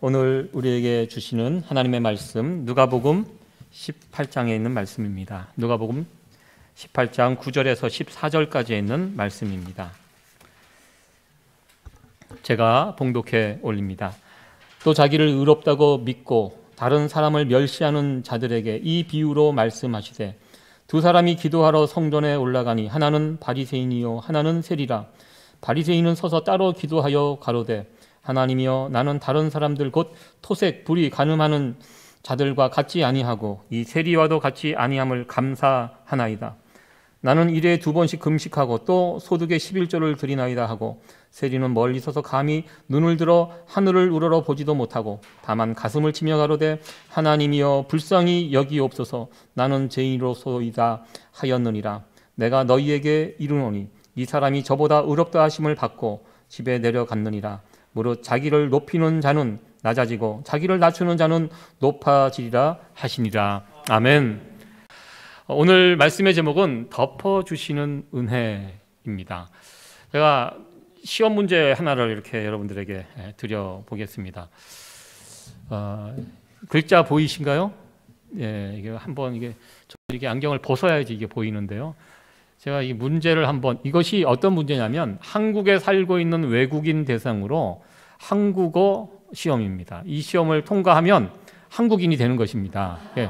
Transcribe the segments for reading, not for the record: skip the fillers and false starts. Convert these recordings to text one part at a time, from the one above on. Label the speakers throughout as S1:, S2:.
S1: 오늘 우리에게 주시는 하나님의 말씀 누가복음 18장에 있는 말씀입니다. 누가복음 18장 9절에서 14절까지에 있는 말씀입니다. 제가 봉독해 올립니다. 또 자기를 의롭다고 믿고 다른 사람을 멸시하는 자들에게 이 비유로 말씀하시되 두 사람이 기도하러 성전에 올라가니 하나는 바리새인이요 하나는 세리라. 바리새인은 서서 따로 기도하여 가로되 하나님이여 나는 다른 사람들 곧 토색 불의 간음하는 자들과 같지 아니하고 이 세리와도 같지 아니함을 감사하나이다. 나는 일에 2번씩 금식하고 또 소득의 11조를 드리나이다 하고 세리는 멀리 서서 감히 눈을 들어 하늘을 우러러 보지도 못하고 다만 가슴을 치며 가로되 하나님이여 불쌍히 여기옵소서 나는 죄인으로소이다 하였느니라. 내가 너희에게 이르노니 이 사람이 저보다 의롭다 하심을 받고 집에 내려갔느니라. 무릇 자기를 높이는 자는 낮아지고 자기를 낮추는 자는 높아지리라 하시니라. 아멘. 오늘 말씀의 제목은 덮어주시는 은혜입니다. 제가 시험 문제 하나를 이렇게 여러분들에게 드려보겠습니다. 글자 보이신가요? 예, 이게 한번 이게 안경을 벗어야지 이게 보이는데요. 제가 이 문제를 한번, 이것이 어떤 문제냐면 한국에 살고 있는 외국인 대상으로 한국어 시험입니다. 이 시험을 통과하면 한국인이 되는 것입니다. 예.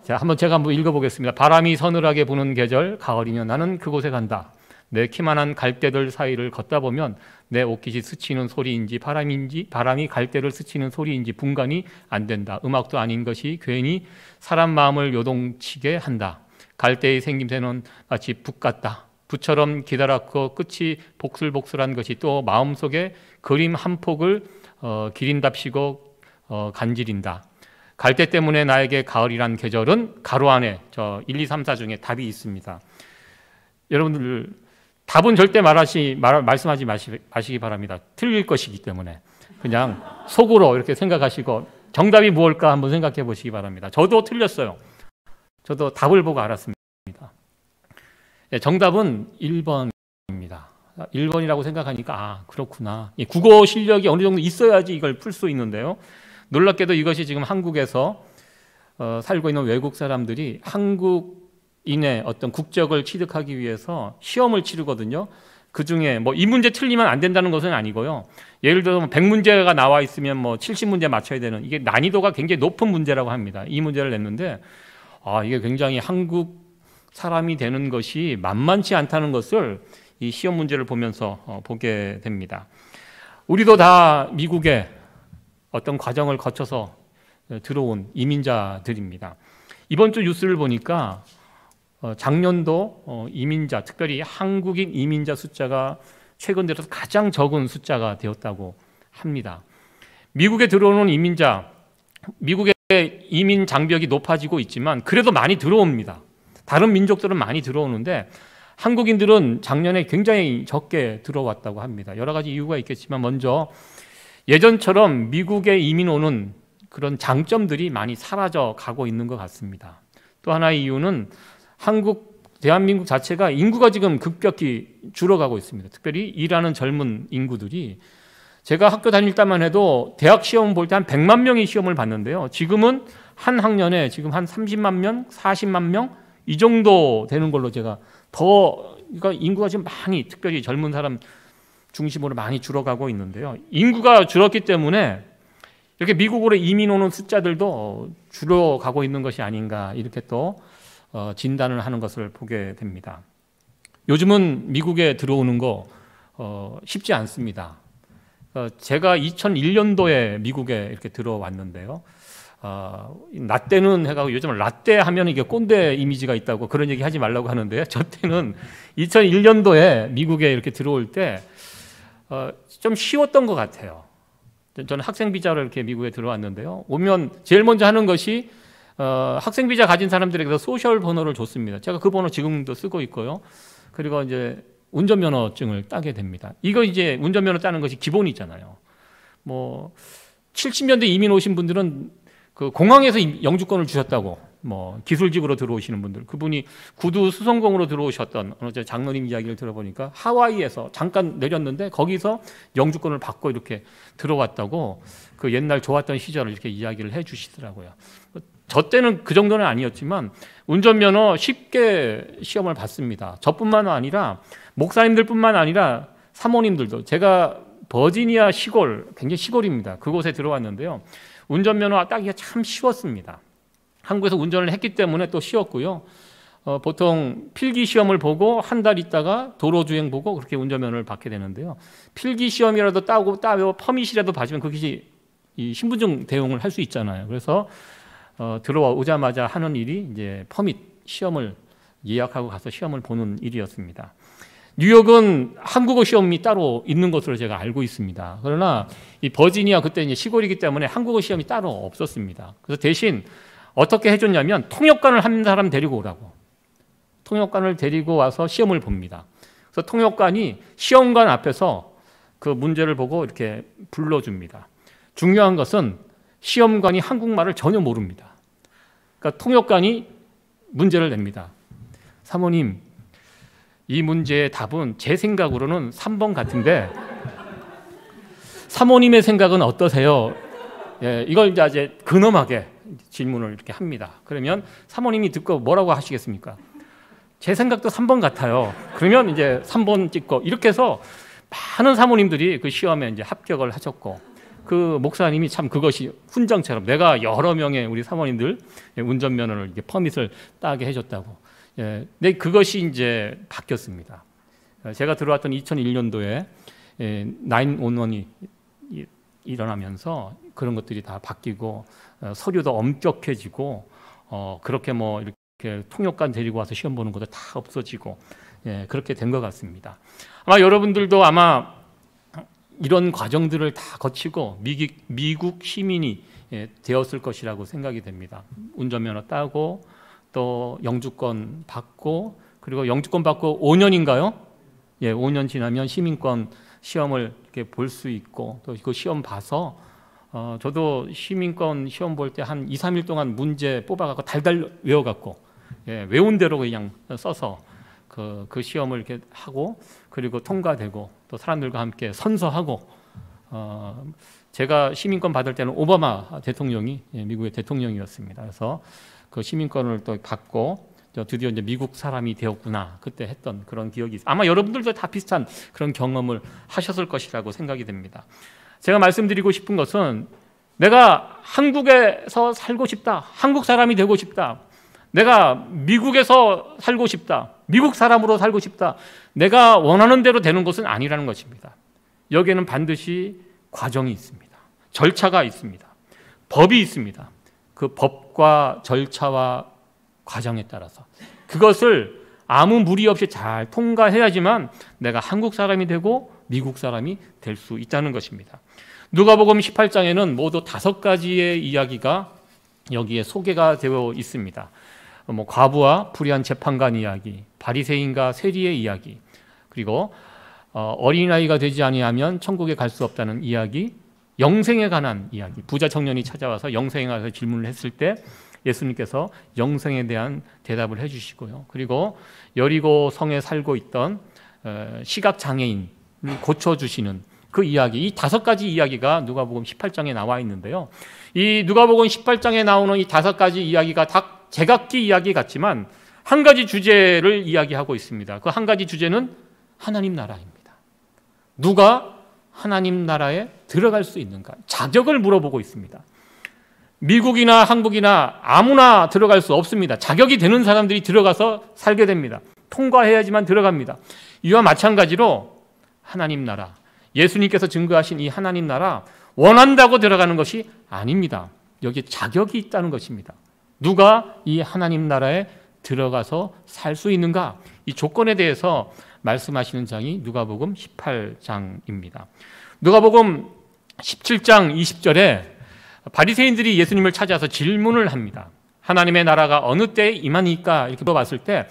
S1: 자, 제가 한번 읽어보겠습니다. 바람이 서늘하게 부는 계절 가을이면 나는 그곳에 간다. 내 키만한 갈대들 사이를 걷다 보면 내 옷깃이 스치는 소리인지 바람이 갈대를 스치는 소리인지 분간이 안 된다. 음악도 아닌 것이 괜히 사람 마음을 요동치게 한다. 갈대의 생김새는 마치 붓 같다. 붓처럼 기다랗고 끝이 복슬복슬한 것이 또 마음속에 그림 한 폭을 기린답시고 간지린다. 갈대 때문에 나에게 가을이란 계절은 가로 안에 저 1, 2, 3, 4 중에 답이 있습니다. 여러분들 답은 절대 말씀하지 마시기 바랍니다. 틀릴 것이기 때문에 그냥 속으로 이렇게 생각하시고 정답이 무엇일까 한번 생각해 보시기 바랍니다. 저도 틀렸어요. 저도 답을 보고 알았습니다. 정답은 1번입니다. 1번이라고 생각하니까 그렇구나. 국어 실력이 어느 정도 있어야지 이걸 풀 수 있는데요. 놀랍게도 이것이 지금 한국에서 살고 있는 외국 사람들이 한국인의 어떤 국적을 취득하기 위해서 시험을 치르거든요. 그중에 이 문제 틀리면 안 된다는 것은 아니고요. 예를 들어서 100문제가 나와 있으면 70문제 맞춰야 되는, 이게 난이도가 굉장히 높은 문제라고 합니다. 이 문제를 냈는데 이게 굉장히 한국 사람이 되는 것이 만만치 않다는 것을 이 시험 문제를 보면서 보게 됩니다. 우리도 다 미국에 어떤 과정을 거쳐서 들어온 이민자들입니다. 이번 주 뉴스를 보니까 작년도 이민자, 특별히 한국인 이민자 숫자가 최근 들어서 가장 적은 숫자가 되었다고 합니다. 미국에 들어오는 이민자, 미국의 이민 장벽이 높아지고 있지만 그래도 많이 들어옵니다. 다른 민족들은 많이 들어오는데 한국인들은 작년에 굉장히 적게 들어왔다고 합니다. 여러 가지 이유가 있겠지만 먼저 예전처럼 미국에 이민 오는 그런 장점들이 많이 사라져 가고 있는 것 같습니다. 또 하나의 이유는 대한민국 자체가 인구가 지금 급격히 줄어가고 있습니다. 특별히 일하는 젊은 인구들이, 제가 학교 다닐 때만 해도 대학 시험 볼 때 한 100만 명이 시험을 봤는데요. 지금은 한 학년에 지금 한 30만 명, 40만 명 이 정도 되는 걸로 제가 그러니까 인구가 지금 많이, 특별히 젊은 사람 중심으로 많이 줄어가고 있는데요. 인구가 줄었기 때문에 이렇게 미국으로 이민 오는 숫자들도 줄어가고 있는 것이 아닌가, 이렇게 또 진단을 하는 것을 보게 됩니다. 요즘은 미국에 들어오는 거 쉽지 않습니다. 제가 2001년도에 미국에 이렇게 들어왔는데요. 라떼는 해가지고 요즘은 라떼 하면 이게 꼰대 이미지가 있다고 그런 얘기 하지 말라고 하는데요. 저 때는 2001년도에 미국에 이렇게 들어올 때 좀 쉬웠던 것 같아요. 저는 학생 비자로 이렇게 미국에 들어왔는데요. 오면 제일 먼저 하는 것이 학생 비자 가진 사람들에게서 소셜 번호를 줬습니다. 제가 그 번호 지금도 쓰고 있고요. 그리고 이제 운전면허증을 따게 됩니다. 이거 이제 운전면허 따는 것이 기본이잖아요. 70년대 이민 오신 분들은 그 공항에서 영주권을 주셨다고 뭐 기술직으로 들어오시는 분들, 그분이 구두 수선공으로 들어오셨던 어느 장로님 이야기를 들어보니까 하와이에서 잠깐 내렸는데 거기서 영주권을 받고 이렇게 들어왔다고 그 옛날 좋았던 시절을 이렇게 이야기를 해주시더라고요. 저 때는 그 정도는 아니었지만 운전면허 쉽게 시험을 봤습니다. 저뿐만 아니라 목사님들뿐만 아니라 사모님들도. 제가 버지니아 시골, 굉장히 시골입니다. 그곳에 들어왔는데요. 운전면허 따기가 참 쉬웠습니다. 한국에서 운전을 했기 때문에 또 쉬웠고요. 보통 필기 시험을 보고 한 달 있다가 도로주행 보고 그렇게 운전면허를 받게 되는데요. 필기 시험이라도 따고 퍼밋이라도 받으면 그것이 이 신분증 대용을 할 수 있잖아요. 그래서 들어오자마자 하는 일이 이제 퍼밋 시험을 예약하고 가서 시험을 보는 일이었습니다. 뉴욕은 한국어 시험이 따로 있는 것으로 제가 알고 있습니다. 그러나 이 버지니아 그때 이제 시골이기 때문에 한국어 시험이 따로 없었습니다. 그래서 대신 어떻게 해줬냐면 통역관을 한 사람 데리고 오라고. 통역관을 데리고 와서 시험을 봅니다. 그래서 통역관이 시험관 앞에서 그 문제를 보고 이렇게 불러줍니다. 중요한 것은 시험관이 한국말을 전혀 모릅니다. 그러니까 통역관이 문제를 냅니다. 사모님, 이 문제의 답은 제 생각으로는 3번 같은데 사모님의 생각은 어떠세요? 예, 이걸 이제 근엄하게 질문을 이렇게 합니다. 그러면 사모님이 듣고 뭐라고 하시겠습니까? 제 생각도 3번 같아요. 그러면 이제 3번 찍고 이렇게 해서 많은 사모님들이 그 시험에 이제 합격을 하셨고, 그 목사님이 참 그것이 훈장처럼 내가 여러 명의 우리 사모님들 운전면허를 이렇게 퍼밋을 따게 해줬다고. 예, 근데 그것이 이제 바뀌었습니다. 제가 들어왔던 2001년도에 911이 일어나면서 그런 것들이 다 바뀌고 서류도 엄격해지고 그렇게 뭐 이렇게 통역관 데리고 와서 시험 보는 것도 다 없어지고, 예, 그렇게 된 것 같습니다. 아마 여러분들도 아마 이런 과정들을 다 거치고 미국 시민이 되었을 것이라고 생각이 됩니다. 운전면허 따고 또 영주권 받고, 그리고 영주권 받고 5년인가요? 예, 5년 지나면 시민권 시험을 이렇게 볼 수 있고, 또 그 시험 봐서 저도 시민권 시험 볼 때 한 2, 3일 동안 문제 뽑아갖고 달달 외워갖고, 예, 외운 대로 그냥 써서 그 시험을 이렇게 하고, 그리고 통과되고 또 사람들과 함께 선서하고, 제가 시민권 받을 때는 오바마 대통령이 미국의 대통령이었습니다. 그래서 그 시민권을 또 받고 드디어 이제 미국 사람이 되었구나, 그때 했던 그런 기억이 있어요. 아마 여러분들도 다 비슷한 그런 경험을 하셨을 것이라고 생각이 됩니다. 제가 말씀드리고 싶은 것은 내가 한국에서 살고 싶다, 한국 사람이 되고 싶다, 내가 미국에서 살고 싶다, 미국 사람으로 살고 싶다, 내가 원하는 대로 되는 것은 아니라는 것입니다. 여기에는 반드시 과정이 있습니다. 절차가 있습니다. 법이 있습니다. 그 법과 절차와 과정에 따라서 그것을 아무 무리 없이 잘 통과해야지만 내가 한국 사람이 되고 미국 사람이 될 수 있다는 것입니다. 누가복음 18장에는 모두 5가지의 이야기가 여기에 소개가 되어 있습니다. 과부와 불의한 재판관 이야기, 바리새인과 세리의 이야기, 그리고 어린아이가 되지 아니하면 천국에 갈 수 없다는 이야기, 영생에 관한 이야기, 부자 청년이 찾아와서 영생에 관해서 질문을 했을 때 예수님께서 영생에 대한 대답을 해주시고요. 그리고 여리고 성에 살고 있던 시각장애인을 고쳐주시는 그 이야기, 이 5가지 이야기가 누가복음 18장에 나와 있는데요. 이 누가복음 18장에 나오는 이 5가지 이야기가 다 제각기 이야기 같지만 한 가지 주제를 이야기하고 있습니다. 그 한 가지 주제는 하나님 나라입니다. 누가 하나님 나라에 들어갈 수 있는가? 자격을 물어보고 있습니다. 미국이나 한국이나 아무나 들어갈 수 없습니다. 자격이 되는 사람들이 들어가서 살게 됩니다. 통과해야지만 들어갑니다. 이와 마찬가지로 하나님 나라, 예수님께서 증거하신 이 하나님 나라, 원한다고 들어가는 것이 아닙니다. 여기에 자격이 있다는 것입니다. 누가 이 하나님 나라에 들어가서 살 수 있는가? 이 조건에 대해서 말씀하시는 장이 누가복음 18장입니다. 누가복음 17장 20절에 바리새인들이 예수님을 찾아서 질문을 합니다. 하나님의 나라가 어느 때에 임하니까 이렇게 물어봤을 때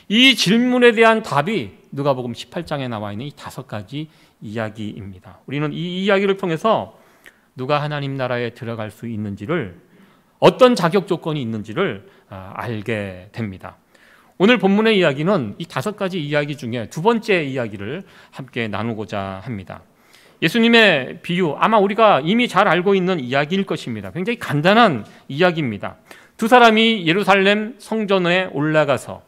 S1: 이 질문에 대한 답이 누가복음 18장에 나와 있는 이 5가지 이야기입니다. 우리는 이 이야기를 통해서 누가 하나님 나라에 들어갈 수 있는지를 어떤 자격 조건이 있는지를 알게 됩니다. 오늘 본문의 이야기는 이 5가지 이야기 중에 두 번째 이야기를 함께 나누고자 합니다. 예수님의 비유, 아마 우리가 이미 잘 알고 있는 이야기일 것입니다. 굉장히 간단한 이야기입니다. 두 사람이 예루살렘 성전에 올라가서,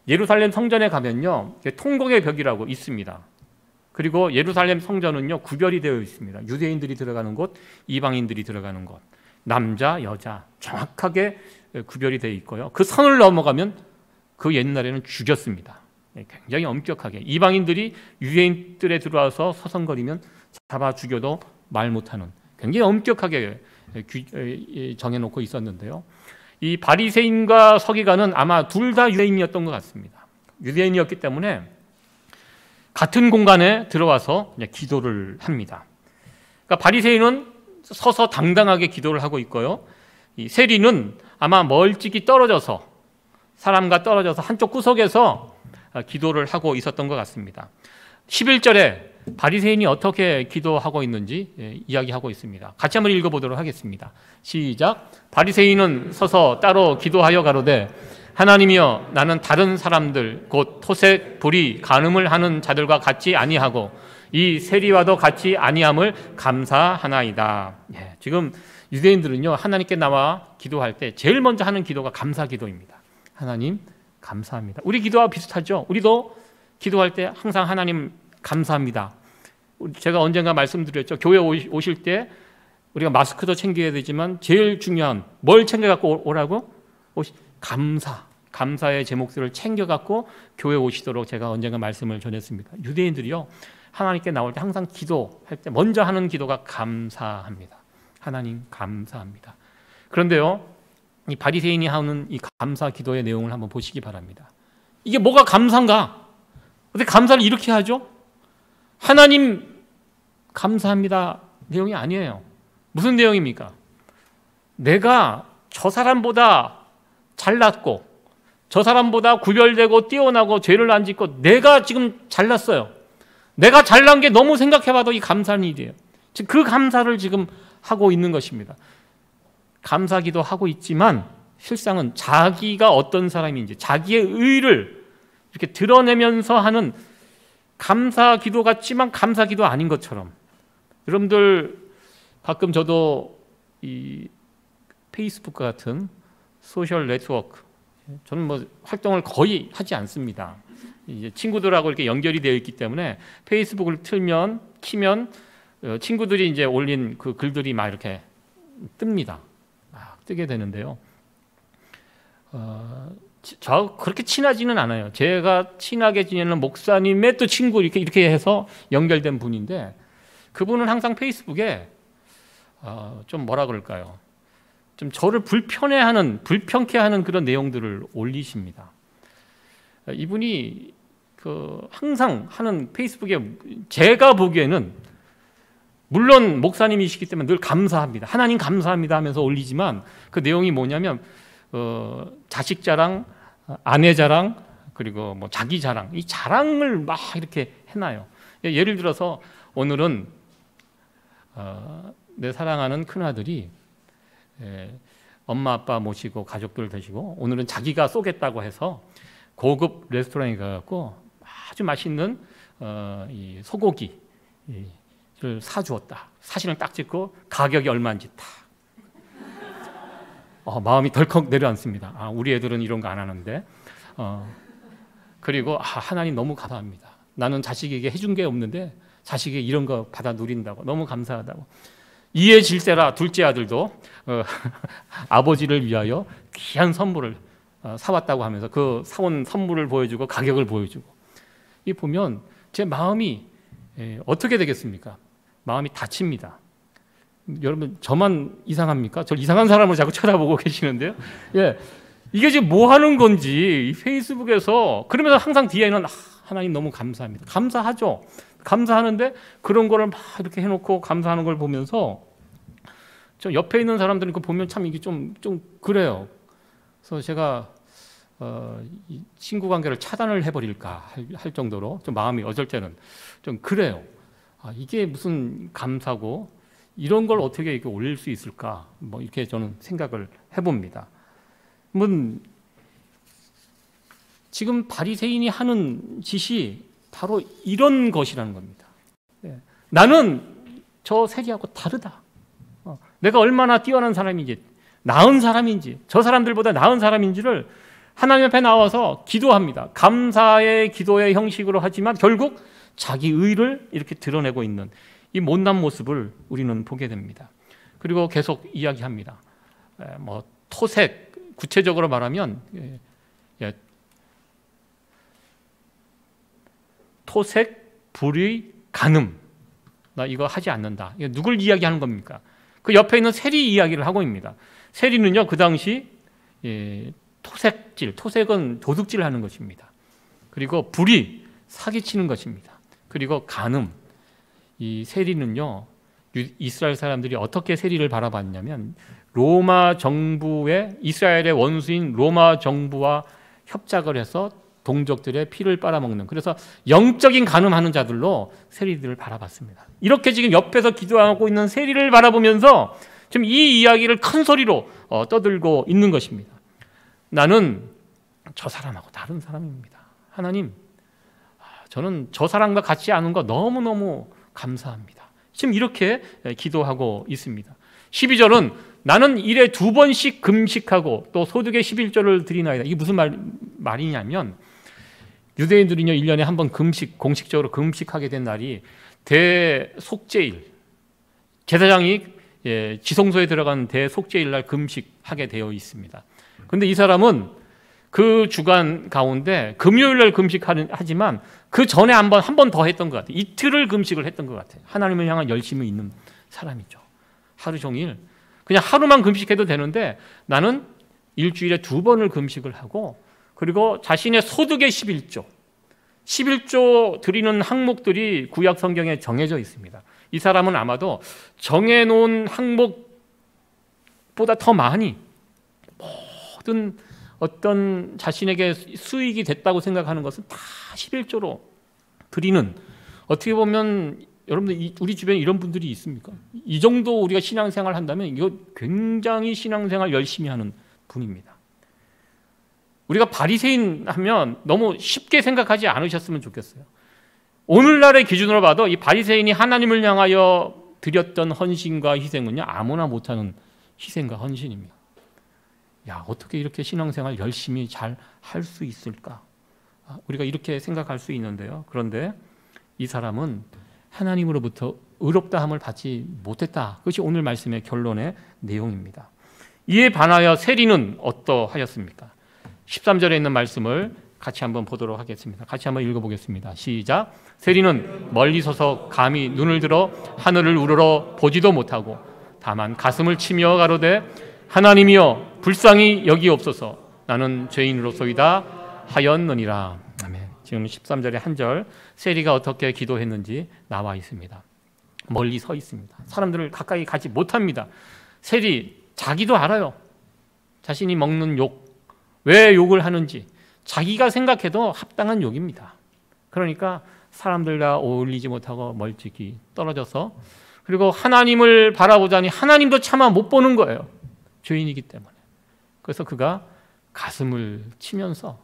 S1: 예루살렘 성전에 가면요, 통곡의 벽이라고 있습니다. 그리고 예루살렘 성전은요, 구별이 되어 있습니다. 유대인들이 들어가는 곳, 이방인들이 들어가는 곳, 남자, 여자 정확하게 구별이 되어 있고요. 그 선을 넘어가면 그 옛날에는 죽였습니다. 굉장히 엄격하게. 이방인들이 유대인들에 들어와서 서성거리면 잡아 죽여도 말 못하는, 굉장히 엄격하게 정해놓고 있었는데요. 이 바리새인과 서기관은 아마 둘 다 유대인이었던 것 같습니다. 유대인이었기 때문에 같은 공간에 들어와서 기도를 합니다. 그러니까 바리새인은 서서 당당하게 기도를 하고 있고요. 이 세리는 아마 멀찍이 떨어져서, 사람과 떨어져서 한쪽 구석에서 기도를 하고 있었던 것 같습니다. 11절에 바리새인이 어떻게 기도하고 있는지 이야기하고 있습니다. 같이 한번 읽어보도록 하겠습니다. 시작. 바리새인은 서서 따로 기도하여 가로되 하나님이여, 나는 다른 사람들 곧 토색, 불의, 간음을 하는 자들과 같이 아니하고 이 세리와도 같이 아니함을 감사하나이다. 지금 유대인들은요, 하나님께 나와 기도할 때 제일 먼저 하는 기도가 감사 기도입니다. 하나님 감사합니다. 우리 기도와 비슷하죠. 우리도 기도할 때 항상 하나님 감사합니다. 제가 언젠가 말씀드렸죠. 교회 오실 때 우리가 마스크도 챙겨야 되지만 제일 중요한, 뭘 챙겨갖고 오라고? 감사의 제 몫을 챙겨갖고 교회 오시도록 제가 언젠가 말씀을 전했습니다. 유대인들이요, 하나님께 나올 때 항상 기도할 때 먼저 하는 기도가 감사합니다. 하나님 감사합니다. 그런데요, 이 바리새인이 하는 이 감사 기도의 내용을 한번 보시기 바랍니다. 이게 뭐가 감사인가? 어떻게 감사를 이렇게 하죠? 하나님 감사합니다 내용이 아니에요. 무슨 내용입니까? 내가 저 사람보다 잘났고, 저 사람보다 구별되고 뛰어나고 죄를 안 짓고 내가 지금 잘났어요. 내가 잘난 게 너무 생각해봐도 이 감사는 일이에요. 그 감사를 지금 하고 있는 것입니다. 감사기도 하고 있지만 실상은 자기가 어떤 사람인지, 자기의 의를 이렇게 드러내면서 하는 감사기도 같지만 감사기도 아닌 것처럼. 여러분들 가끔 저도 이 페이스북 같은 소셜 네트워크, 저는 뭐 활동을 거의 하지 않습니다. 이제 친구들하고 이렇게 연결이 되어 있기 때문에 페이스북을 키면 친구들이 이제 올린 그 글들이 막 이렇게 뜹니다. 막 뜨게 되는데요. 저 그렇게 친하지는 않아요. 제가 친하게 지내는 목사님의 또 친구 이렇게 해서 연결된 분인데, 그분은 항상 페이스북에 좀 뭐라 그럴까요? 좀 저를 불편케 하는 그런 내용들을 올리십니다. 이분이 항상 하는 페이스북에 제가 보기에는, 물론 목사님이시기 때문에 늘 감사합니다, 하나님 감사합니다 하면서 올리지만 그 내용이 뭐냐면 자식 자랑, 아내 자랑, 그리고 뭐 자기 자랑, 이 자랑을 막 이렇게 해놔요. 예를 들어서 오늘은 내 사랑하는 큰아들이 엄마 아빠 모시고 가족들 되시고 오늘은 자기가 쏘겠다고 해서 고급 레스토랑에 가갖고 아주 맛있는 이 소고기를 사주었다. 사진을 딱 찍고 가격이 얼마인지 딱. 마음이 덜컥 내려앉습니다. 우리 애들은 이런 거 안 하는데. 그리고 하나님 너무 감사합니다. 나는 자식에게 해준 게 없는데 자식이 이런 거 받아 누린다고 너무 감사하다고. 이에 질세라 둘째 아들도 아버지를 위하여 귀한 선물을 사왔다고 하면서 그 사온 선물을 보여주고 가격을 보여주고. 이 보면 제 마음이 어떻게 되겠습니까? 마음이 다칩니다. 여러분 저만 이상합니까? 저 이상한 사람을 자꾸 쳐다보고 계시는데요. 이게 지금 뭐 하는 건지, 이 페이스북에서. 그러면서 항상 뒤에는 하나님 너무 감사합니다. 감사하죠. 감사하는데 그런 거를 막 이렇게 해놓고 감사하는 걸 보면서 저 옆에 있는 사람들은 그거 보면 참 이게 좀 그래요. 그래서 제가 이 친구 관계를 차단을 해버릴까 할 정도로 좀 마음이 어쩔 때는 좀 그래요. 이게 무슨 감사고 이런 걸 어떻게 이렇게 올릴 수 있을까? 뭐 이렇게 저는 생각을 해봅니다. 지금 바리새인이 하는 짓이 바로 이런 것이라는 겁니다. 나는 저 세리하고 다르다. 내가 얼마나 뛰어난 사람인지, 나은 사람인지, 저 사람들보다 나은 사람인지를 하나님 앞에 나와서 기도합니다. 감사의 기도의 형식으로 하지만 결국 자기 의를 이렇게 드러내고 있는 이 못난 모습을 우리는 보게 됩니다. 그리고 계속 이야기합니다. 토색, 구체적으로 말하면 토색, 불의, 간음. 나 이거 하지 않는다. 이거 누굴 이야기하는 겁니까? 그 옆에 있는 세리 이야기를 하고 있습니다. 세리는요, 그 당시 토색질, 토색은 도둑질 하는 것입니다. 그리고 불의, 사기치는 것입니다. 그리고 간음, 이 세리는요, 이스라엘 사람들이 어떻게 세리를 바라봤냐면 로마 정부의, 이스라엘의 원수인 로마 정부와 협작을 해서 동족들의 피를 빨아먹는, 그래서 영적인 간음하는 자들로 세리들을 바라봤습니다. 이렇게 지금 옆에서 기도하고 있는 세리를 바라보면서 지금 이 이야기를 큰 소리로 떠들고 있는 것입니다. 나는 저 사람하고 다른 사람입니다. 하나님, 저는 저 사람과 같지 않은 거 너무너무 감사합니다. 지금 이렇게 기도하고 있습니다. 12절은 나는 일에 2번씩 금식하고 또 소득의 11조를 드리나이다. 이게 무슨 말이냐면 유대인들은요, 1년에 한 번 공식적으로 금식하게 된 날이 대속죄일, 제사장이 지성소에 들어간 대속죄일 날 금식하게 되어 있습니다. 그런데 이 사람은 그 주간 가운데 금요일 날 금식하지만 그 전에 한 번 더 했던 것 같아요. 이틀을 금식을 했던 것 같아요. 하나님을 향한 열심이 있는 사람이죠. 하루 종일 그냥 하루만 금식해도 되는데 나는 일주일에 2번을 금식을 하고, 그리고 자신의 소득의 11조 드리는 항목들이 구약 성경에 정해져 있습니다. 이 사람은 아마도 정해놓은 항목보다 더 많이 모든 어떤 자신에게 수익이 됐다고 생각하는 것은 다 11조로 드리는, 어떻게 보면 여러분들 우리 주변에 이런 분들이 있습니까? 이 정도 우리가 신앙생활 한다면 이거 굉장히 신앙생활 열심히 하는 분입니다. 우리가 바리새인 하면 너무 쉽게 생각하지 않으셨으면 좋겠어요. 오늘날의 기준으로 봐도 이 바리새인이 하나님을 향하여 드렸던 헌신과 희생은요, 아무나 못하는 희생과 헌신입니다. 야, 어떻게 이렇게 신앙생활 열심히 잘 할 수 있을까? 우리가 이렇게 생각할 수 있는데요. 그런데 이 사람은 하나님으로부터 의롭다함을 받지 못했다. 그것이 오늘 말씀의 결론의 내용입니다. 이에 반하여 세리는 어떠하였습니까? 13절에 있는 말씀을 같이 한번 보도록 하겠습니다. 같이 한번 읽어보겠습니다. 시작. 세리는 멀리 서서 감히 눈을 들어 하늘을 우러러 보지도 못하고 다만 가슴을 치며 가로되 하나님이여 불쌍히 여기옵소서 나는 죄인으로소이다 하였느니라. 아멘. 지금 13절의 한 절, 세리가 어떻게 기도했는지 나와 있습니다. 멀리 서 있습니다. 사람들을 가까이 가지 못합니다. 세리 자기도 알아요. 자신이 먹는 욕, 왜 욕을 하는지 자기가 생각해도 합당한 욕입니다. 그러니까 사람들과 어울리지 못하고 멀찍이 떨어져서, 그리고 하나님을 바라보자니 하나님도 차마 못 보는 거예요. 죄인이기 때문에. 그래서 그가 가슴을 치면서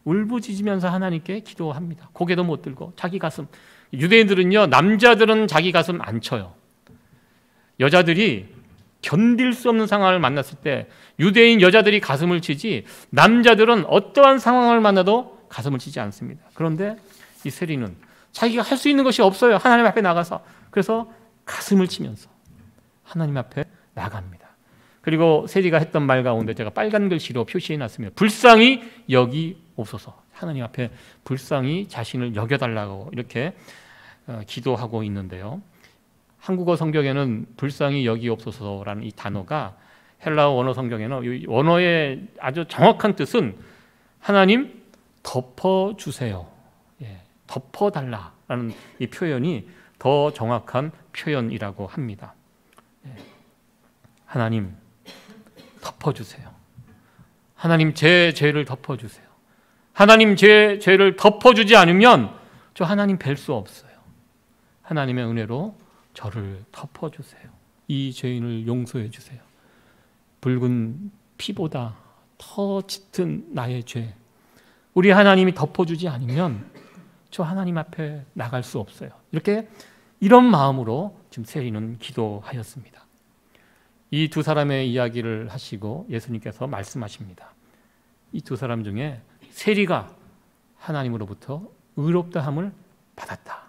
S1: 울부짖으면서 하나님께 기도합니다. 고개도 못 들고 자기 가슴. 유대인들은요, 남자들은 자기 가슴 안 쳐요. 여자들이 견딜 수 없는 상황을 만났을 때 유대인 여자들이 가슴을 치지, 남자들은 어떠한 상황을 만나도 가슴을 치지 않습니다. 그런데 이 세리는 자기가 할 수 있는 것이 없어요. 하나님 앞에 나가서. 그래서 가슴을 치면서 하나님 앞에 나갑니다. 그리고 세리가 했던 말 가운데 제가 빨간 글씨로 표시해 놨습니다. 불쌍히 여기옵소서. 하나님 앞에 불쌍히 자신을 여겨달라고 이렇게 기도하고 있는데요. 한국어 성경에는 불쌍히 여기옵소서라는 이 단어가 헬라어 원어 성경에는 이 원어의 아주 정확한 뜻은 하나님 덮어주세요. 덮어달라라는 이 표현이 더 정확한 표현이라고 합니다. 하나님 덮어주세요. 하나님 제 죄를 덮어주세요. 하나님 제 죄를 덮어주지 않으면 저 하나님 뵐 수 없어요. 하나님의 은혜로 저를 덮어주세요. 이 죄인을 용서해 주세요. 붉은 피보다 더 짙은 나의 죄, 우리 하나님이 덮어주지 않으면 저 하나님 앞에 나갈 수 없어요. 이런 마음으로 지금 세리는 기도하였습니다. 이 두 사람의 이야기를 하시고 예수님께서 말씀하십니다. 이 두 사람 중에 세리가 하나님으로부터 의롭다함을 받았다.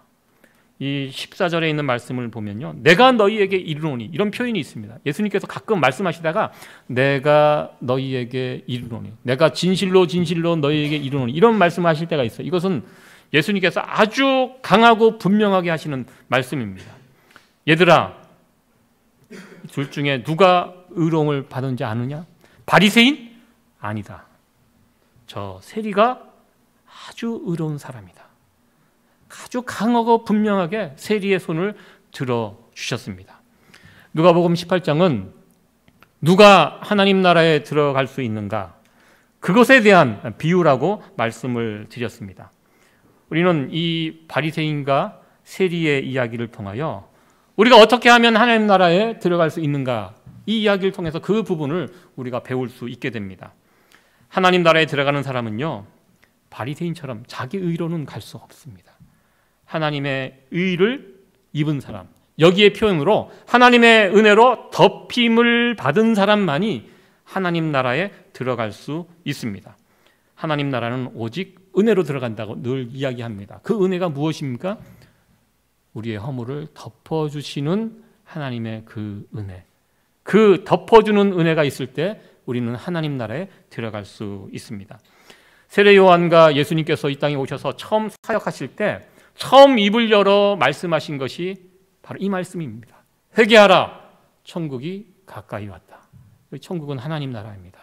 S1: 이 14절에 있는 말씀을 보면요, 내가 너희에게 이르노니, 이런 표현이 있습니다. 예수님께서 가끔 말씀하시다가 내가 너희에게 이르노니, 내가 진실로 진실로 너희에게 이르노니, 이런 말씀하실 때가 있어요. 이것은 예수님께서 아주 강하고 분명하게 하시는 말씀입니다. 얘들아, 둘 중에 누가 의로움을 받은지 아느냐? 바리새인? 아니다. 저 세리가 아주 의로운 사람이다. 아주 강하고 분명하게 세리의 손을 들어주셨습니다. 누가복음 18장은 누가 하나님 나라에 들어갈 수 있는가, 그것에 대한 비유라고 말씀을 드렸습니다. 우리는 이 바리새인과 세리의 이야기를 통하여 우리가 어떻게 하면 하나님 나라에 들어갈 수 있는가, 이 이야기를 통해서 그 부분을 우리가 배울 수 있게 됩니다. 하나님 나라에 들어가는 사람은요, 바리새인처럼 자기 의로는 갈 수 없습니다. 하나님의 의를 입은 사람, 여기에 표현으로 하나님의 은혜로 덮임을 받은 사람만이 하나님 나라에 들어갈 수 있습니다. 하나님 나라는 오직 은혜로 들어간다고 늘 이야기합니다. 그 은혜가 무엇입니까? 우리의 허물을 덮어주시는 하나님의 그 은혜, 그 덮어주는 은혜가 있을 때 우리는 하나님 나라에 들어갈 수 있습니다. 세례 요한과 예수님께서 이 땅에 오셔서 처음 사역하실 때 처음 입을 열어 말씀하신 것이 바로 이 말씀입니다. 회개하라, 천국이 가까이 왔다. 천국은 하나님 나라입니다.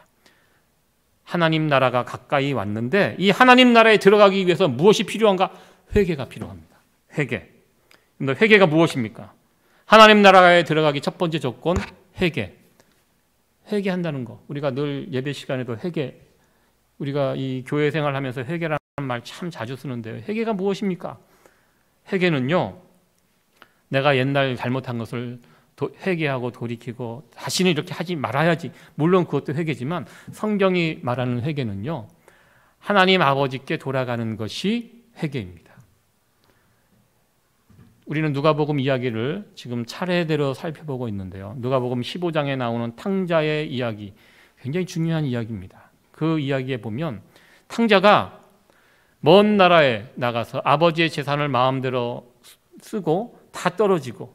S1: 하나님 나라가 가까이 왔는데 이 하나님 나라에 들어가기 위해서 무엇이 필요한가? 회개가 필요합니다. 회개. 근데 회개가 무엇입니까? 하나님 나라에 들어가기 첫 번째 조건, 회개. 회개한다는 거. 우리가 늘 예배 시간에도 회개, 우리가 이 교회 생활하면서 회개라는 말 참 자주 쓰는데요. 회개가 무엇입니까? 회개는요, 내가 옛날 잘못한 것을 회개하고 돌이키고 다시는 이렇게 하지 말아야지. 물론 그것도 회개지만 성경이 말하는 회개는요, 하나님 아버지께 돌아가는 것이 회개입니다. 우리는 누가복음 이야기를 지금 차례대로 살펴보고 있는데요. 누가복음 15장에 나오는 탕자의 이야기, 굉장히 중요한 이야기입니다. 그 이야기에 보면 탕자가 먼 나라에 나가서 아버지의 재산을 마음대로 쓰고 다 떨어지고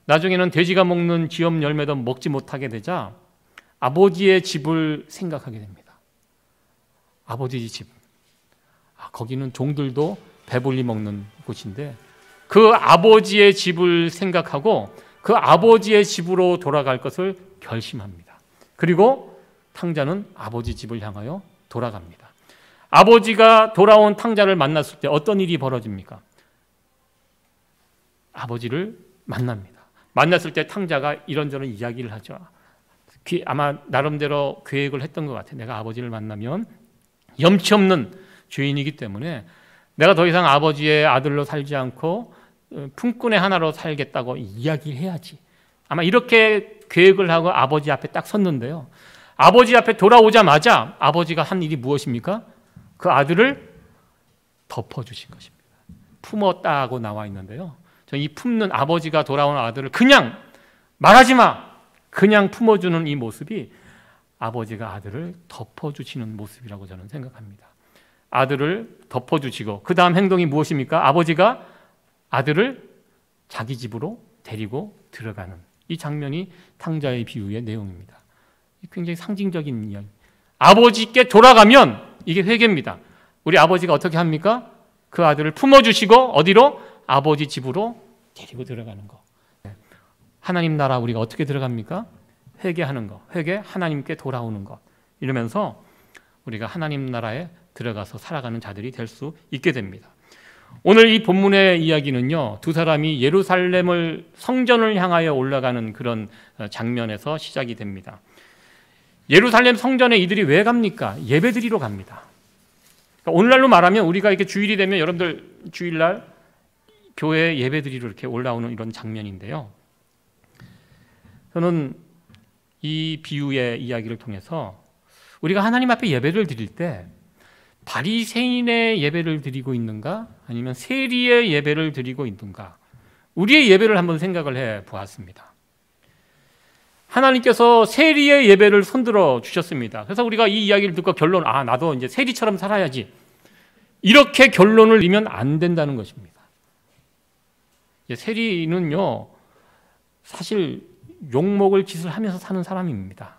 S1: 나중에는 돼지가 먹는 지엽 열매도 먹지 못하게 되자 아버지의 집을 생각하게 됩니다. 아버지 집. 거기는 종들도 배불리 먹는 곳인데 그 아버지의 집을 생각하고 그 아버지의 집으로 돌아갈 것을 결심합니다. 그리고 탕자는 아버지 집을 향하여 돌아갑니다. 아버지가 돌아온 탕자를 만났을 때 어떤 일이 벌어집니까? 아버지를 만납니다. 만났을 때 탕자가 이런저런 이야기를 하죠. 아마 나름대로 계획을 했던 것 같아요. 내가 아버지를 만나면 염치 없는 죄인이기 때문에 내가 더 이상 아버지의 아들로 살지 않고 품꾼의 하나로 살겠다고 이야기를 해야지. 아마 이렇게 계획을 하고 아버지 앞에 딱 섰는데요. 아버지 앞에 돌아오자마자 아버지가 한 일이 무엇입니까? 그 아들을 덮어주신 것입니다. 품었다고 나와 있는데요. 이 품는 아버지가 돌아온 아들을 그냥 말하지 마! 그냥 품어주는 이 모습이 아버지가 아들을 덮어주시는 모습이라고 저는 생각합니다. 아들을 덮어주시고 그 다음 행동이 무엇입니까? 아버지가 아들을 자기 집으로 데리고 들어가는 이 장면이 탕자의 비유의 내용입니다. 굉장히 상징적인 이야기. 아버지께 돌아가면 이게 회개입니다. 우리 아버지가 어떻게 합니까? 그 아들을 품어주시고 어디로? 아버지 집으로 데리고 들어가는 거. 하나님 나라 우리가 어떻게 들어갑니까? 회개하는 거. 회개, 하나님께 돌아오는 것. 이러면서 우리가 하나님 나라에 들어가서 살아가는 자들이 될 수 있게 됩니다. 오늘 이 본문의 이야기는요, 두 사람이 예루살렘을 성전을 향하여 올라가는 그런 장면에서 시작이 됩니다. 예루살렘 성전에 이들이 왜 갑니까? 예배드리러 갑니다. 그러니까 오늘날로 말하면 우리가 이렇게 주일이 되면 여러분들 주일날 교회에 예배드리러 이렇게 올라오는 이런 장면인데요. 저는 이 비유의 이야기를 통해서 우리가 하나님 앞에 예배를 드릴 때 바리새인의 예배를 드리고 있는가 아니면 세리의 예배를 드리고 있는가, 우리의 예배를 한번 생각을 해 보았습니다. 하나님께서 세리의 예배를 손들어 주셨습니다. 그래서 우리가 이 이야기를 듣고 결론, 나도 이제 세리처럼 살아야지, 이렇게 결론을 내면 안 된다는 것입니다. 세리는요, 사실 욕먹을 짓을 하면서 사는 사람입니다.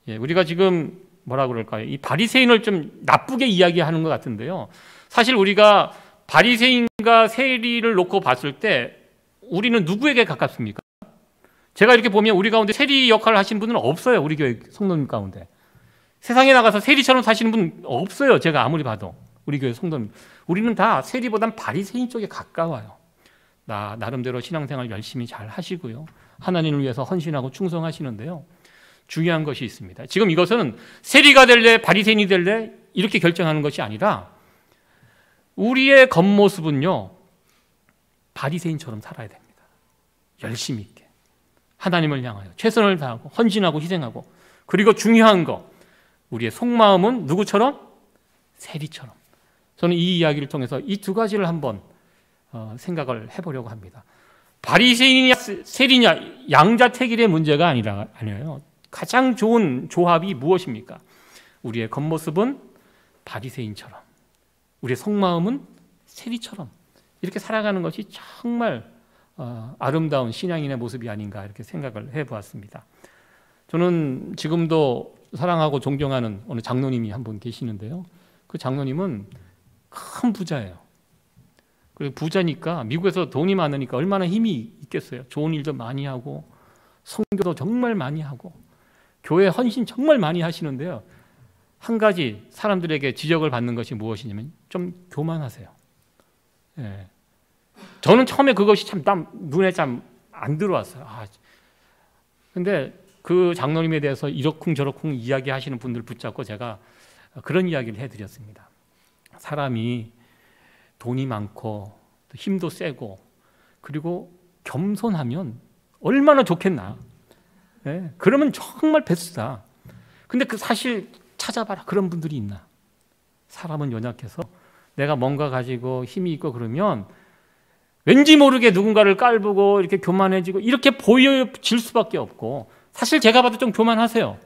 S1: 우리가 지금 뭐라 그럴까요? 이 바리새인을 좀 나쁘게 이야기하는 것 같은데요. 사실 우리가 바리새인과 세리를 놓고 봤을 때 우리는 누구에게 가깝습니까? 제가 이렇게 보면 우리 가운데 세리 역할을 하신 분은 없어요. 우리 교회 성도님 가운데. 세상에 나가서 세리처럼 사시는 분 없어요. 제가 아무리 봐도. 우리 교회 성도님. 우리는 다 세리보단 바리새인 쪽에 가까워요. 나름대로 신앙생활 열심히 잘 하시고요. 하나님을 위해서 헌신하고 충성하시는데요. 중요한 것이 있습니다. 지금 이것은 세리가 될래 바리새인이 될래 이렇게 결정하는 것이 아니라 우리의 겉모습은요, 바리새인처럼 살아야 됩니다. 열심히 있게 하나님을 향하여 최선을 다하고 헌신하고 희생하고, 그리고 중요한 거, 우리의 속마음은 누구처럼? 세리처럼. 저는 이 이야기를 통해서 이 두 가지를 한번 생각을 해보려고 합니다. 바리새인이냐 세리냐 양자택일의 문제가 아니에요. 가장 좋은 조합이 무엇입니까? 우리의 겉모습은 바리새인처럼, 우리의 속마음은 세리처럼 이렇게 살아가는 것이 정말 아름다운 신앙인의 모습이 아닌가, 이렇게 생각을 해보았습니다. 저는 지금도 사랑하고 존경하는 어느 장로님이 한 분 계시는데요. 그 장로님은 큰 부자예요. 그리고 부자니까, 미국에서 돈이 많으니까 얼마나 힘이 있겠어요. 좋은 일도 많이 하고 선교도 정말 많이 하고 교회 헌신 정말 많이 하시는데요. 한 가지 사람들에게 지적을 받는 것이 무엇이냐면 좀 교만하세요. 저는 처음에 그것이 참 눈에 참 안 들어왔어요. 근데 그 장로님에 대해서 이러쿵저러쿵 이야기하시는 분들 붙잡고 제가 그런 이야기를 해드렸습니다. 사람이 돈이 많고 힘도 세고 그리고 겸손하면 얼마나 좋겠나. 그러면 정말 베스트다. 근데 그 사실 찾아봐라, 그런 분들이 있나. 사람은 연약해서 내가 뭔가 가지고 힘이 있고 그러면 왠지 모르게 누군가를 깔보고 이렇게 교만해지고 이렇게 보여질 수밖에 없고, 사실 제가 봐도 좀 교만하세요.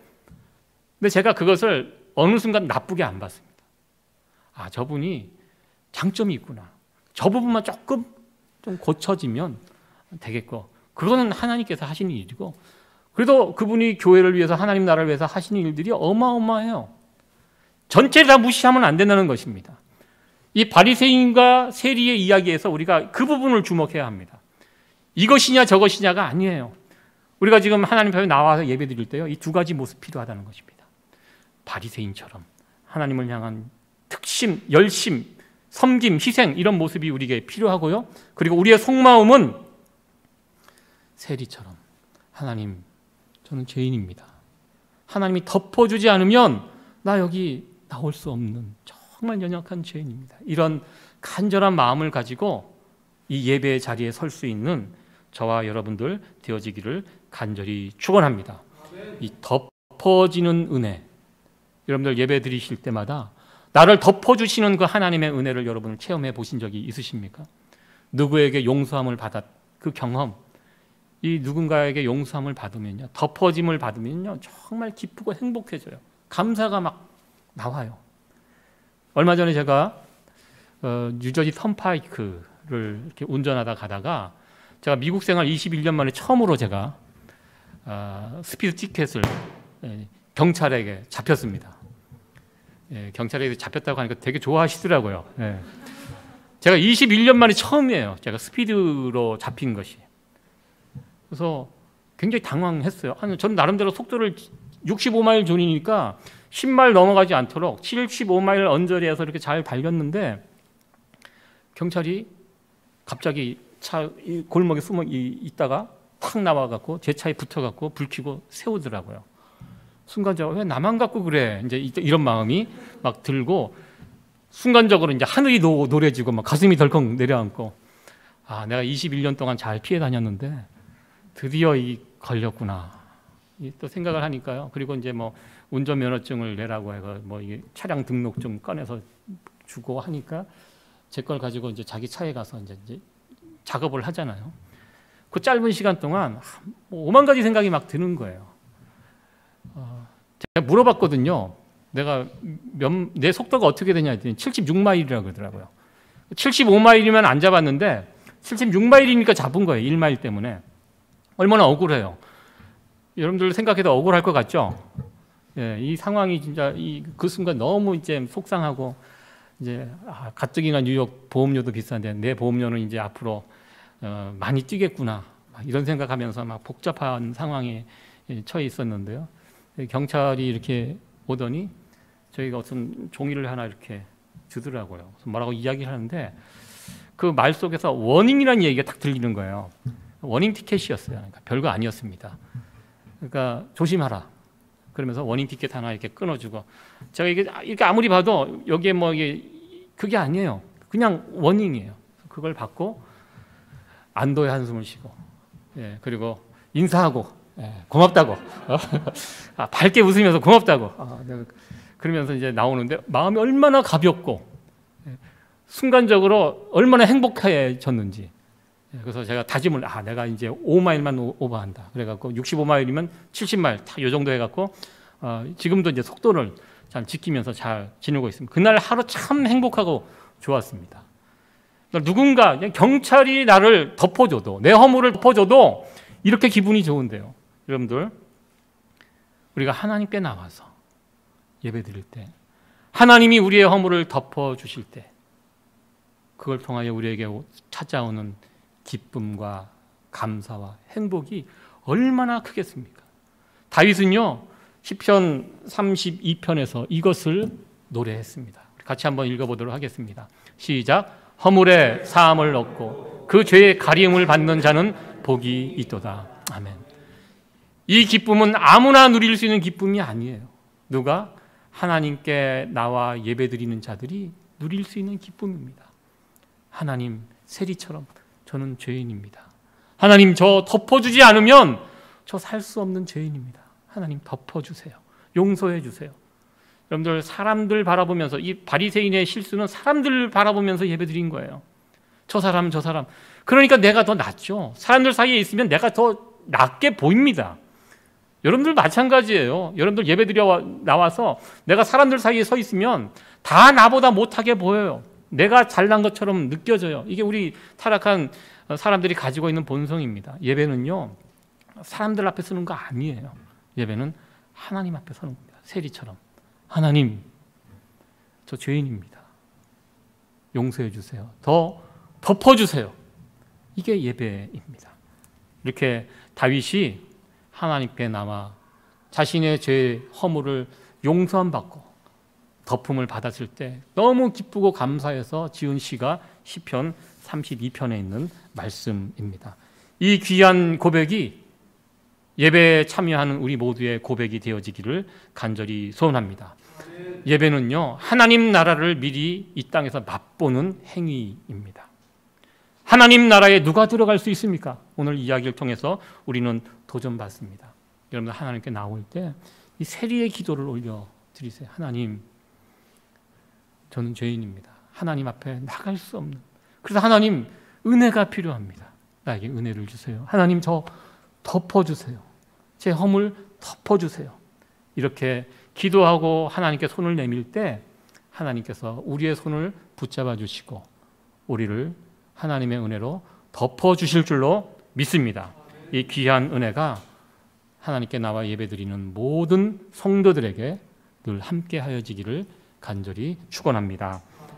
S1: 근데 제가 그것을 어느 순간 나쁘게 안 봤습니다. 저분이 장점이 있구나. 저 부분만 조금 좀 고쳐지면 되겠고, 그거는 하나님께서 하시는 일이고, 그래도 그분이 교회를 위해서, 하나님 나라를 위해서 하시는 일들이 어마어마해요. 전체를 다 무시하면 안 된다는 것입니다. 이 바리새인과 세리의 이야기에서 우리가 그 부분을 주목해야 합니다. 이것이냐 저것이냐가 아니에요. 우리가 지금 하나님 앞에 나와서 예배 드릴 때요, 이 두 가지 모습 필요하다는 것입니다. 바리새인처럼 하나님을 향한 특심, 열심, 섬김, 희생, 이런 모습이 우리에게 필요하고요. 그리고 우리의 속마음은 세리처럼, 하나님, 저는 죄인입니다. 하나님이 덮어주지 않으면 나 여기 나올 수 없는 정말 연약한 죄인입니다. 이런 간절한 마음을 가지고 이 예배의 자리에 설 수 있는 저와 여러분들 되어지기를 간절히 축원합니다. 이 덮어지는 은혜, 여러분들 예배 드리실 때마다 나를 덮어주시는 그 하나님의 은혜를 여러분 체험해 보신 적이 있으십니까? 누구에게 용서함을 받았, 그 경험, 이 누군가에게 용서함을 받으면요, 덮어짐을 받으면요, 정말 기쁘고 행복해져요. 감사가 막 나와요. 얼마 전에 제가 뉴저지 턴파이크를 이렇게 운전하다 가다가 제가 미국 생활 21년 만에 처음으로 제가 스피드 티켓을 경찰에게 잡혔습니다. 경찰에게 잡혔다고 하니까 되게 좋아하시더라고요. 제가 21년 만에 처음이에요. 제가 스피드로 잡힌 것이. 그래서 굉장히 당황했어요. 저는 나름대로 속도를 65마일 존이니까 10마일 넘어가지 않도록 75마일 언저리에서 이렇게 잘 달렸는데, 경찰이 갑자기 차 골목에 숨어 있다가 탁 나와갖고 제 차에 붙어갖고 불 켜고 세우더라고요. 순간적으로 왜 나만 갖고 그래, 이제 이런 마음이 막 들고, 순간적으로 이제 하늘이 노래지고 막 가슴이 덜컥 내려앉고, 내가 21년 동안 잘 피해 다녔는데 드디어 걸렸구나. 또 생각을 하니까요. 그리고 이제 뭐 운전면허증을 내라고 해서 뭐 이게 차량 등록증 꺼내서 주고 하니까 제 걸 가지고 이제 자기 차에 가서 이제 작업을 하잖아요. 그 짧은 시간 동안 뭐 5만 가지 생각이 막 드는 거예요. 제가 물어봤거든요. 내 속도가 어떻게 되냐 했더니 76마일이라고 그러더라고요. 75마일이면 안 잡았는데 76마일이니까 잡은 거예요. 1마일 때문에. 얼마나 억울해요. 여러분들 생각해도 억울할 것 같죠? 예, 이 상황이 진짜 그 순간 너무 이제 속상하고 이제 가뜩이나 뉴욕 보험료도 비싼데 내 보험료는 이제 앞으로 많이 뛰겠구나 이런 생각하면서 막 복잡한 상황에 처해 있었는데요. 경찰이 이렇게 오더니 저희가 어떤 종이를 하나 이렇게 주더라고요. 그래서 뭐라고 이야기를 하는데 그 말 속에서 워닝이라는 얘기가 딱 들리는 거예요. 워닝 티켓이었어요. 그러니까 별거 아니었습니다. 그러니까 조심하라. 그러면서 워닝 티켓 하나 이렇게 끊어주고 제가 이렇게 아무리 봐도 여기에 뭐 이게 그게 아니에요. 그냥 워닝이에요. 그걸 받고 안도의 한숨을 쉬고 그리고 인사하고 고맙다고 밝게 웃으면서 고맙다고 그러면서 이제 나오는데 마음이 얼마나 가볍고 순간적으로 얼마나 행복해졌는지 그래서 제가 다짐을 내가 이제 5마일만 오버한다. 그래갖고 65마일이면 70마일 다 요 정도 해갖고 지금도 이제 속도를 잘 지키면서 잘 지내고 있습니다. 그날 하루 참 행복하고 좋았습니다. 그러니까 누군가 경찰이 나를 덮어줘도 내 허물을 덮어줘도 이렇게 기분이 좋은데요. 여러분들 우리가 하나님께 나와서 예배드릴 때 하나님이 우리의 허물을 덮어주실 때 그걸 통하여 우리에게 찾아오는 기쁨과 감사와 행복이 얼마나 크겠습니까? 다윗은요 시편 32편에서 이것을 노래했습니다. 같이 한번 읽어보도록 하겠습니다. 시작. 허물의 사함을 얻고 그 죄의 가리움을 받는 자는 복이 있도다. 아멘. 이 기쁨은 아무나 누릴 수 있는 기쁨이 아니에요. 누가? 하나님께 나와 예배드리는 자들이 누릴 수 있는 기쁨입니다. 하나님, 세리처럼 저는 죄인입니다. 하나님, 저 덮어주지 않으면 저 살 수 없는 죄인입니다. 하나님 덮어주세요. 용서해 주세요. 여러분들 사람들 바라보면서 이 바리새인의 실수는 사람들 바라보면서 예배드린 거예요. 저 사람 저 사람. 그러니까 내가 더 낫죠. 사람들 사이에 있으면 내가 더 낫게 보입니다. 여러분들 마찬가지예요. 여러분들 예배드려 나와서 내가 사람들 사이에 서 있으면 다 나보다 못하게 보여요. 내가 잘난 것처럼 느껴져요. 이게 우리 타락한 사람들이 가지고 있는 본성입니다. 예배는요 사람들 앞에 서는 거 아니에요. 예배는 하나님 앞에 서는 겁니다. 세리처럼 하나님 저 죄인입니다. 용서해 주세요. 더 덮어주세요. 이게 예배입니다. 이렇게 다윗이 하나님께 나와 자신의 죄 허물을 용서함 받고 덮음을 받았을 때 너무 기쁘고 감사해서 지은 시가 시편 32편에 있는 말씀입니다. 이 귀한 고백이 예배에 참여하는 우리 모두의 고백이 되어지기를 간절히 소원합니다. 예배는요 하나님 나라를 미리 이 땅에서 맛보는 행위입니다. 하나님 나라에 누가 들어갈 수 있습니까? 오늘 이야기를 통해서 우리는 도전받습니다. 여러분들 하나님께 나올 때 이 세리의 기도를 올려드리세요. 하나님 저는 죄인입니다. 하나님 앞에 나갈 수 없는 그래서 하나님 은혜가 필요합니다. 나에게 은혜를 주세요. 하나님 저 덮어주세요. 제 허물 덮어주세요. 이렇게 기도하고 하나님께 손을 내밀 때 하나님께서 우리의 손을 붙잡아 주시고 우리를 하나님의 은혜로 덮어주실 줄로 믿습니다. 이 귀한 은혜가 하나님께 나와 예배드리는 모든 성도들에게 늘 함께 하여지기를 간절히 축원합니다.